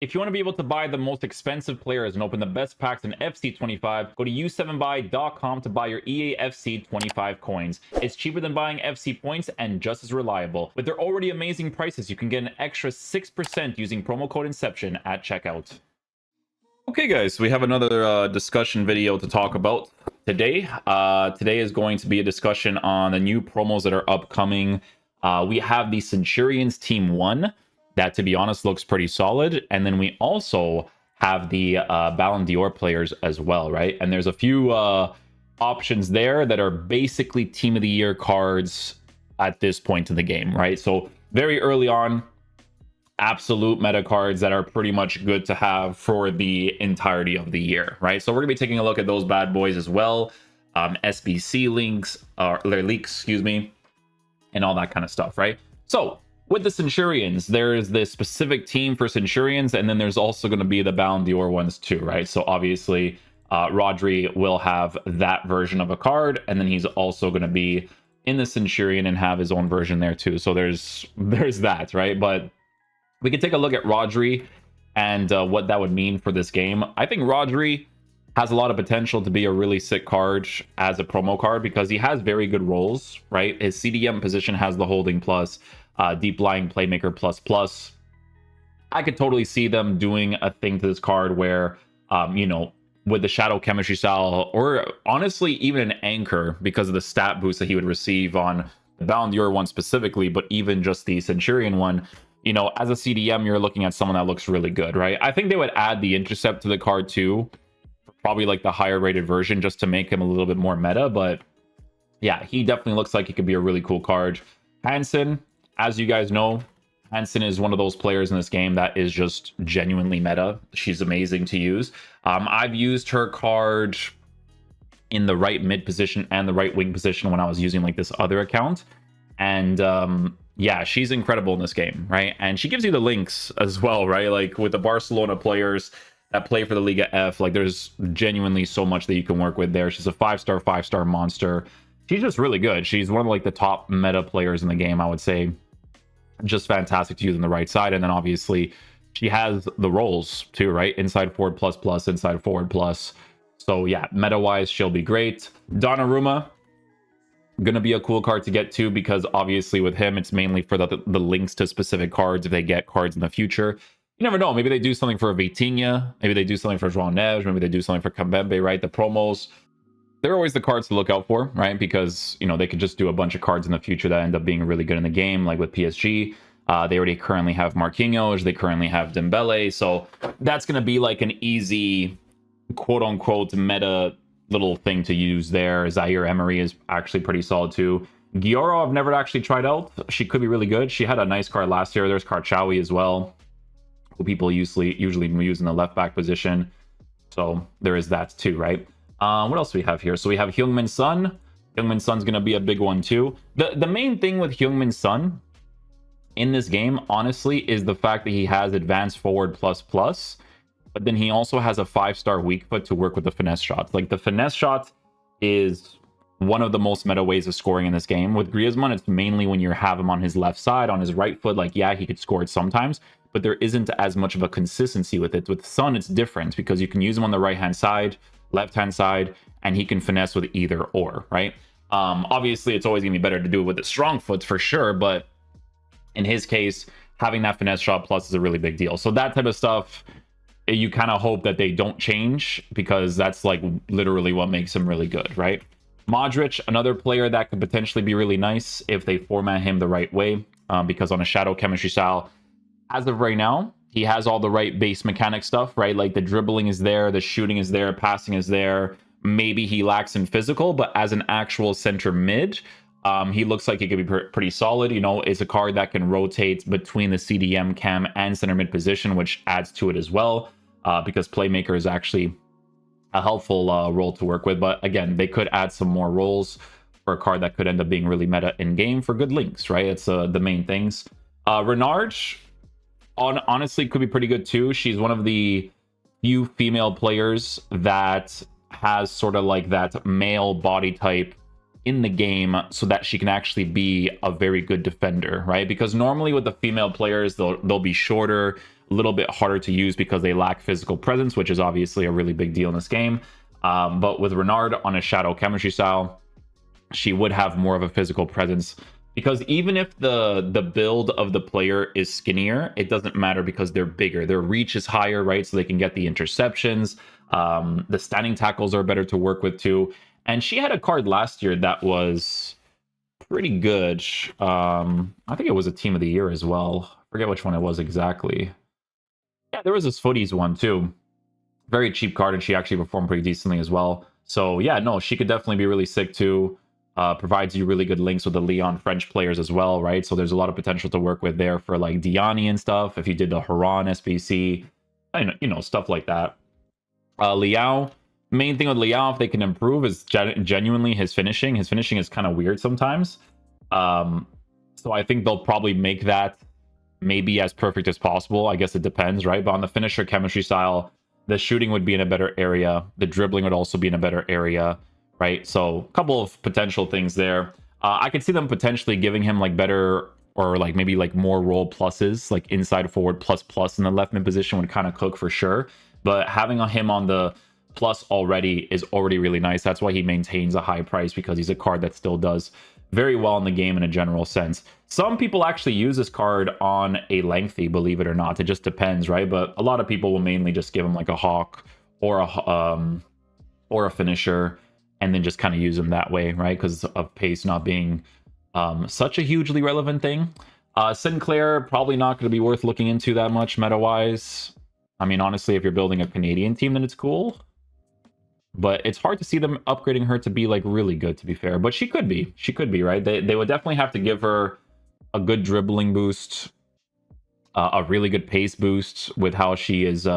If you want to be able to buy the most expensive players and open the best packs in FC25, go to u7buy.com to buy your EA FC25 coins. It's cheaper than buying FC points and just as reliable. With their already amazing prices, you can get an extra 6% using promo code Inception at checkout. Okay guys, we have another discussion video to talk about today. Today is going to be a discussion on the new promos that are upcoming. We have the Centurions Team 1. That, to be honest, looks pretty solid. And then we also have the Ballon d'Or players as well, right? And there's a few options there that are basically Team of the Year cards at this point in the game, right? So very early on, absolute meta cards that are pretty much good to have for the entirety of the year, right? So we're going to be taking a look at those bad boys as well. SBC links, or leaks, excuse me, and all that kind of stuff, right? So with the Centurions, there's this specific team for Centurions, and then there's also going to be the Ballon d'Or ones too, right? So obviously, Rodri will have that version of a card, and then he's also going to be in the Centurion and have his own version there too. So there's that, right? But we can take a look at Rodri and what that would mean for this game. I think Rodri has a lot of potential to be a really sick card as a promo card because he has very good roles, right? His CDM position has the holding plus, deep lying playmaker plus. I could totally see them doing a thing to this card where, you know, with the shadow chemistry style, or honestly even an anchor because of the stat boost that he would receive on the Ballon d'Or one specifically, but even just the Centurion one, you know, as a CDM, you're looking at someone that looks really good, right? I think they would add the intercept to the card too, probably like the higher rated version just to make him a little bit more meta. But yeah, he definitely looks like he could be a really cool card. Hansen, as you guys know, Hansen is one of those players in this game that is just genuinely meta. She's amazing to use. I've used her card in the right mid position and the right wing position when I was using like this other account. And yeah, she's incredible in this game, right? And she gives you the links as well, right? Like with the Barcelona players that play for the Liga F, like there's genuinely so much that you can work with there. She's a five-star monster. She's just really good. She's one of like the top meta players in the game, I would say. Just fantastic to use on the right side. And then obviously she has the roles too, right? Inside forward plus, inside forward plus. So yeah, meta wise, she'll be great. Donnarumma, gonna be a cool card to get to because obviously with him, it's mainly for the links to specific cards if they get cards in the future. You never know. Maybe they do something for Vitinha. Maybe they do something for João Neves. Maybe they do something for Kambembe, right? The promos, they're always the cards to look out for, right? Because, you know, they could just do a bunch of cards in the future that end up being really good in the game, like with PSG. They already currently have Marquinhos. They currently have Dembele. So that's going to be like an easy, quote-unquote, meta little thing to use there. Zaire Emery is actually pretty solid too. Gioro, I've never actually tried out. She could be really good. She had a nice card last year. There's Karchawi as well, who people usually use in the left-back position. So there is that too, right? What else do we have here? So we have Heung-min Son. Heung-min Son's going to be a big one too. The main thing with Heung-min Son in this game, honestly, is the fact that he has advanced forward plus, but then he also has a 5-star weak foot to work with the finesse shots. Like the finesse shot is one of the most meta ways of scoring in this game. With Griezmann, it's mainly when you have him on his left side, on his right foot. Like, yeah, he could score it sometimes, but there isn't as much of a consistency with it. With Son, it's different because you can use him on the right-hand side, left-hand side, and he can finesse with either or, right? Obviously, it's always going to be better to do it with the strong foot for sure, but in his case, having that finesse shot plus is a really big deal. So that type of stuff, you kind of hope that they don't change because that's like literally what makes him really good, right? Modric, another player that could potentially be really nice if they format him the right way, because on a shadow chemistry style, as of right now, he has all the right base mechanic stuff, right? Like the dribbling is there, the shooting is there, passing is there. Maybe he lacks in physical, but as an actual center mid, he looks like he could be pretty solid. You know, it's a card that can rotate between the CDM, cam, and center mid position, which adds to it as well, because playmaker is actually a helpful role to work with. But again, they could add some more roles for a card that could end up being really meta in game for good links, right? It's the main things. Renard, honestly, could be pretty good too. She's one of the few female players that has sort of like that male body type in the game so that she can actually be a very good defender, right? Because normally with the female players, they'll be shorter, a little bit harder to use because they lack physical presence, which is obviously a really big deal in this game. But with Renard on a shadow chemistry style, she would have more of a physical presence, because even if the build of the player is skinnier, it doesn't matter because they're bigger. Their reach is higher, right? So they can get the interceptions. The standing tackles are better to work with too. And she had a card last year that was pretty good. I think it was a team of the year as well. I forget which one it was exactly. Yeah, there was this Footies one too. Very cheap card, and she actually performed pretty decently as well. So yeah, no, she could definitely be really sick too. Provides you really good links with the Leon French players as well, right? So there's a lot of potential to work with there for like Diani and stuff. If you did the Haran SBC, you know, stuff like that. Leao, main thing with Leao, if they can improve, is genuinely his finishing. His finishing is kind of weird sometimes. So I think they'll probably make that maybe as perfect as possible. I guess it depends, right? But on the finisher chemistry style, the shooting would be in a better area. The dribbling would also be in a better area. Right, so a couple of potential things there. I could see them potentially giving him like better, or like maybe like more role pluses, like inside forward plus in the left mid position would kind of cook for sure. But having him on the plus already is already really nice. That's why he maintains a high price, because he's a card that still does very well in the game in a general sense. Some people actually use this card on a lengthy, believe it or not. It just depends, right? But a lot of people will mainly just give him like a hawk or a finisher, and then just kind of use them that way, right? Because of pace not being such a hugely relevant thing. Sinclair, probably not going to be worth looking into that much meta-wise. I mean, honestly, if you're building a Canadian team, then it's cool. But it's hard to see them upgrading her to be, like, really good, to be fair. But she could be. She could be, right? They would definitely have to give her a good dribbling boost, a really good pace boost with how she is...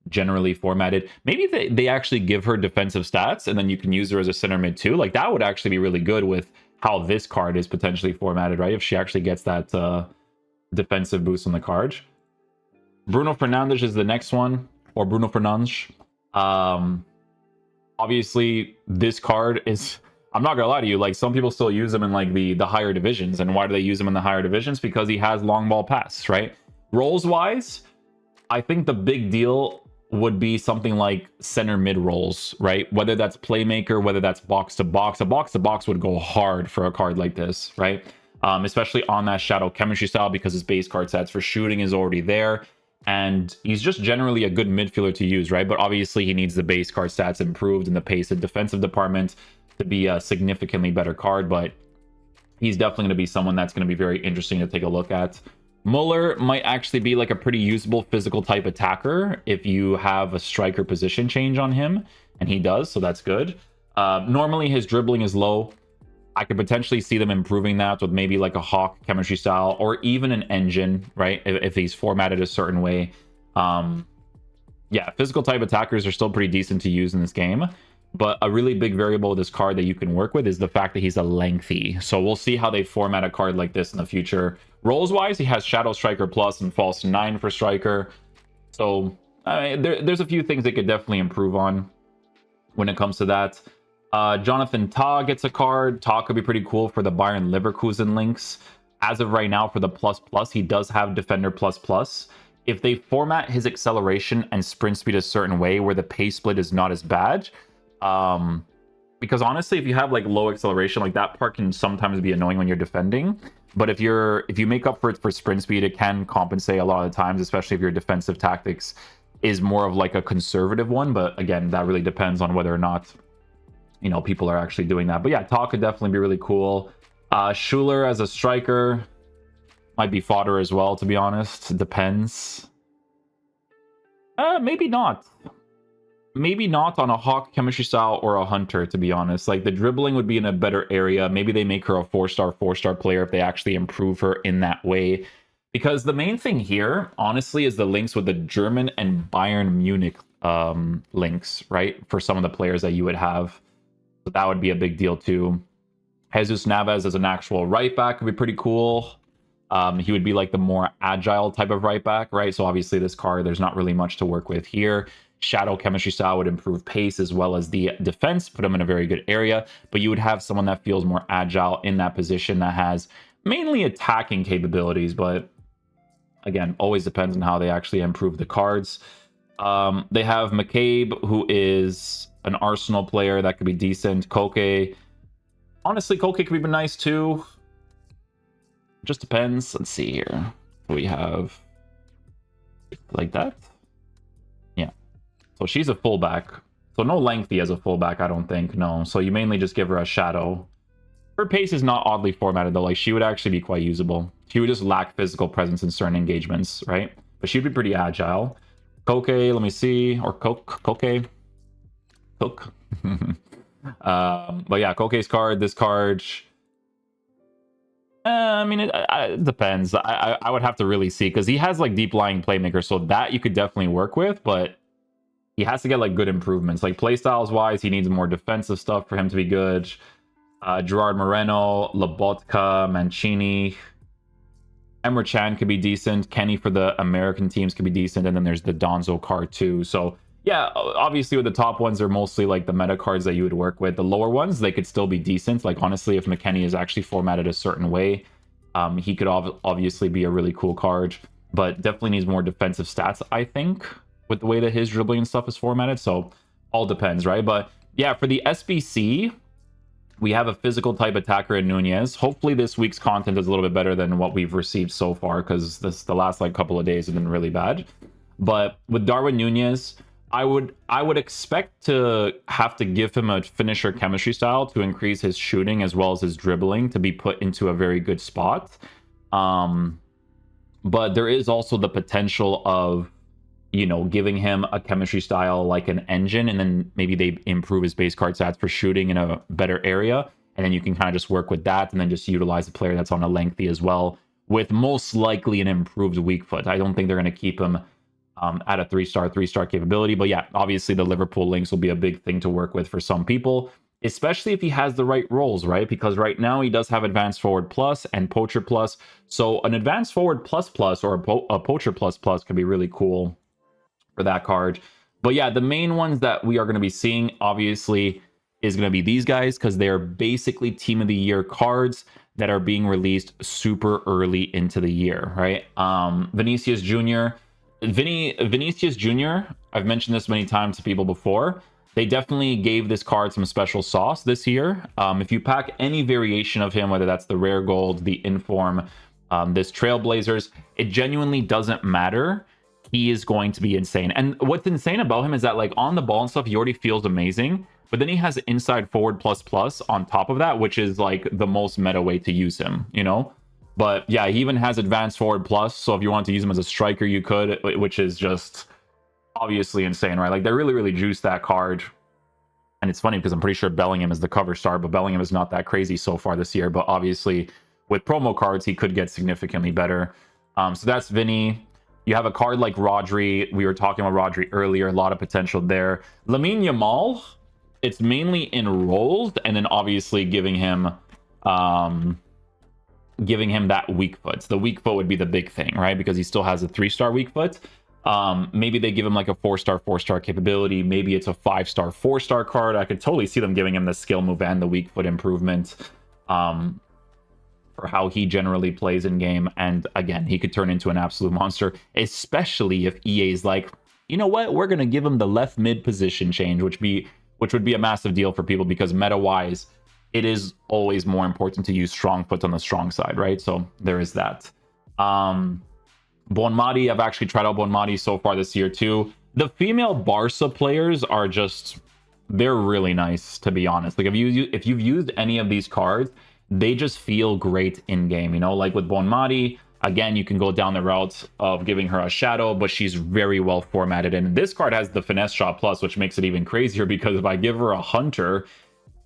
generally formatted. Maybe they actually give her defensive stats, and then you can use her as a center mid too. Like, that would actually be really good with how this card is potentially formatted, right? If she actually gets that defensive boost on the card. Bruno Fernandes is the next one, or Bruno Fernandes. Obviously, this card is... I'm not gonna lie to you, like, some people still use him in like the higher divisions. And why do they use him in the higher divisions? Because he has long ball pass, right? Roles wise, I think the big deal would be something like center mid roles, right? Whether that's playmaker, whether that's box to box. A box to box would go hard for a card like this, right? Especially on that shadow chemistry style, because his base card stats for shooting is already there. And he's just generally a good midfielder to use, right? But obviously he needs the base card stats improved in the pace and defensive department to be a significantly better card. But he's definitely going to be someone that's going to be very interesting to take a look at. Mueller might actually be like a pretty usable physical type attacker if you have a striker position change on him, and he does, so that's good. Normally his dribbling is low. I could potentially see them improving that with maybe like a hawk chemistry style, or even an engine, right? If he's formatted a certain way. Yeah, physical type attackers are still pretty decent to use in this game. But a really big variable with this card that you can work with is the fact that he's a lengthy. So we'll see how they format a card like this in the future. Roles-wise, he has Shadow Striker Plus and False 9 for Striker. So there's a few things they could definitely improve on when it comes to that. Jonathan Tah gets a card. Tah could be pretty cool for the Bayern Leverkusen links. As of right now, for the plus, he does have Defender plus. If they format his acceleration and sprint speed a certain way where the pace split is not as bad... because honestly, if you have like low acceleration, like that part can sometimes be annoying when you're defending. But if you make up for it for sprint speed, it can compensate a lot of the times, especially if your defensive tactics is more of like a conservative one. But again, that really depends on whether or not, you know, people are actually doing that. But yeah, Tah could definitely be really cool. Schuller as a striker might be fodder as well, to be honest. It depends. Maybe not. Maybe not on a hawk chemistry style or a hunter, to be honest. Like, the dribbling would be in a better area. Maybe they make her a 4-star player if they actually improve her in that way. Because the main thing here, honestly, is the links with the German and Bayern Munich links, right? For some of the players that you would have. So that would be a big deal too. Jesus Navas as an actual right back would be pretty cool. He would be like the more agile type of right back, right? So obviously this card, there's not really much to work with here. Shadow chemistry style would improve pace as well as the defense, put him in a very good area. But you would have someone that feels more agile in that position, that has mainly attacking capabilities, but again, always depends on how they actually improve the cards. They have McCabe, who is an Arsenal player that could be decent. Koke, honestly, Koke could be nice too. Just depends. Let's see here. We have like that. Yeah. So she's a fullback. So no lengthy as a fullback, I don't think. No. So you mainly just give her a shadow. Her pace is not oddly formatted though. Like she would actually be quite usable. She would just lack physical presence in certain engagements, right? But she'd be pretty agile. Koke, let me see. Or Koke. Coke. But yeah, Koke's card, this card. I mean, it depends. I would have to really see, because he has like deep lying playmaker, so that you could definitely work with, but he has to get like good improvements. Like playstyles wise, he needs more defensive stuff for him to be good. Gerard Moreno, Lobotka, Mancini, Emre Can could be decent. Kenny for the American teams could be decent, and then there's the Donzo card too. So yeah, obviously with the top ones, they're mostly like the meta cards that you would work with. The lower ones, they could still be decent. Like honestly, if McKennie is actually formatted a certain way, he could obviously be a really cool card, but definitely needs more defensive stats, I think, with the way that his dribbling and stuff is formatted. So all depends, right? But yeah, for the SBC, we have a physical type attacker in Nunez. Hopefully this week's content is a little bit better than what we've received so far, because the last like couple of days have been really bad. But with Darwin Nunez, I would expect to have to give him a finisher chemistry style to increase his shooting as well as his dribbling to be put into a very good spot. But there is also the potential of, you know, giving him a chemistry style like an engine, and then maybe they improve his base card stats for shooting in a better area, and then you can kind of just work with that and then just utilize a player that's on a lengthy as well, with most likely an improved weak foot. I don't think they're going to keep him at a 3-star capability, but yeah, obviously the Liverpool links will be a big thing to work with for some people, especially if he has the right roles, right? Because right now he does have advanced forward plus and poacher plus, so an advanced forward plus or a poacher plus could be really cool for that card. But yeah, the main ones that we are going to be seeing obviously is going to be these guys, because they are basically team of the year cards that are being released super early into the year, right? Vinicius Jr. I've mentioned this many times to people before. They definitely gave this card some special sauce this year. If you pack any variation of him, whether that's the rare gold, the inform, this Trailblazers, it genuinely doesn't matter. He is going to be insane. And what's insane about him is that like on the ball and stuff, he already feels amazing, but then he has inside forward plus on top of that, which is like the most meta way to use him, you know? But yeah, he even has advanced forward plus, so if you want to use him as a striker, you could, which is just obviously insane, right? Like they really juiced that card. And it's funny because I'm pretty sure Bellingham is the cover star, but Bellingham is not that crazy so far this year. But obviously with promo cards, he could get significantly better. So that's Vinny. You have a card like Rodri. We were talking about Rodri earlier. A lot of potential there. Lamine Yamal, it's mainly in roles, and then obviously giving him that weak foot. So the weak foot would be the big thing, right? Because he still has a 3-star weak foot. Maybe they give him like a 4-star capability. Maybe it's a 5-star 4-star card. I could totally see them giving him the skill move and the weak foot improvement. For how he generally plays in game, and again, he could turn into an absolute monster, especially if EA is like, you know what, we're gonna give him the left mid position change, which would be a massive deal for people, because meta wise, it is always more important to use strong foot on the strong side, right? So there is that. Bonmati, I've actually tried out Bonmati so far this year too. The female Barca players are just, they're really nice, to be honest. Like if you've used any of these cards, they just feel great in game, you know? Like with Bonmati, again, you can go down the route of giving her a shadow, but she's very well formatted. And this card has the finesse shot plus, which makes it even crazier, because if I give her a hunter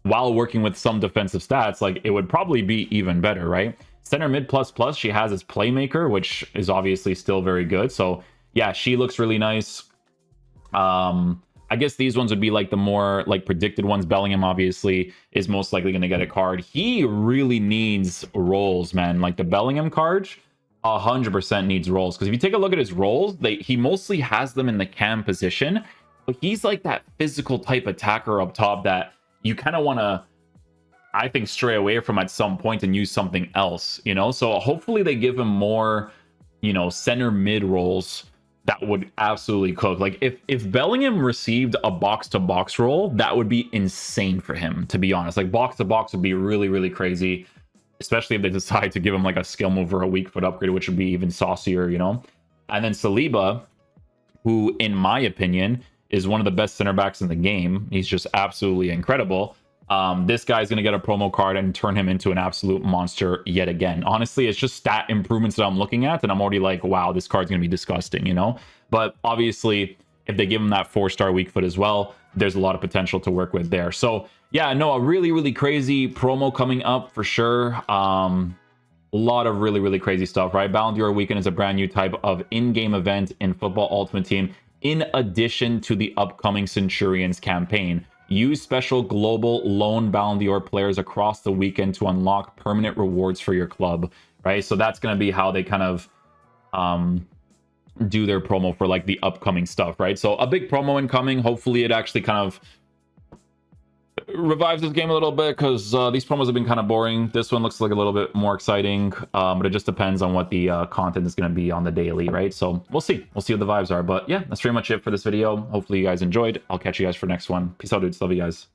while working with some defensive stats, like it would probably be even better, right? Center mid plus, she has his playmaker, which is obviously still very good. So yeah, she looks really nice. I guess these ones would be like the more like predicted ones. Bellingham obviously is most likely going to get a card. He really needs rolls, man. Like the Bellingham card 100% needs rolls, because if you take a look at his rolls, he mostly has them in the cam position, but he's like that physical type attacker up top that you kind of want to, I think, stray away from at some point and use something else, you know? So hopefully they give him more you know, center mid roles that would absolutely cook. Like if Bellingham received a box to box role, that would be insane for him, to be honest. Like box to box would be really, really crazy, especially if they decide to give him like a skill move or a weak foot upgrade, which would be even saucier, you know. And then Saliba, who in my opinion is one of the best center backs in the game. He's just absolutely incredible. This guy's going to get a promo card and turn him into an absolute monster yet again. Honestly, it's just stat improvements that I'm looking at, and I'm already like, wow, this card's going to be disgusting, you know? But obviously, if they give him that 4-star weak foot as well, there's a lot of potential to work with there. So, yeah, no, a really, really crazy promo coming up for sure. A lot of really, really crazy stuff, right? Ballon d'Or weekend is a brand new type of in-game event in Football Ultimate Team, in addition to the upcoming Centurions campaign. Use special global loan Ballon d'Or players across the weekend to unlock permanent rewards for your club, right? So that's going to be how they kind of do their promo for like the upcoming stuff, right? So a big promo incoming. Hopefully it actually kind of revives this game a little bit, because these promos have been kind of boring. This one looks like a little bit more exciting, but it just depends on what the content is going to be on the daily, right? So we'll see what the vibes are. But yeah, that's pretty much it for this video. Hopefully you guys enjoyed. I'll catch you guys for next one. Peace out, dudes. Love you guys.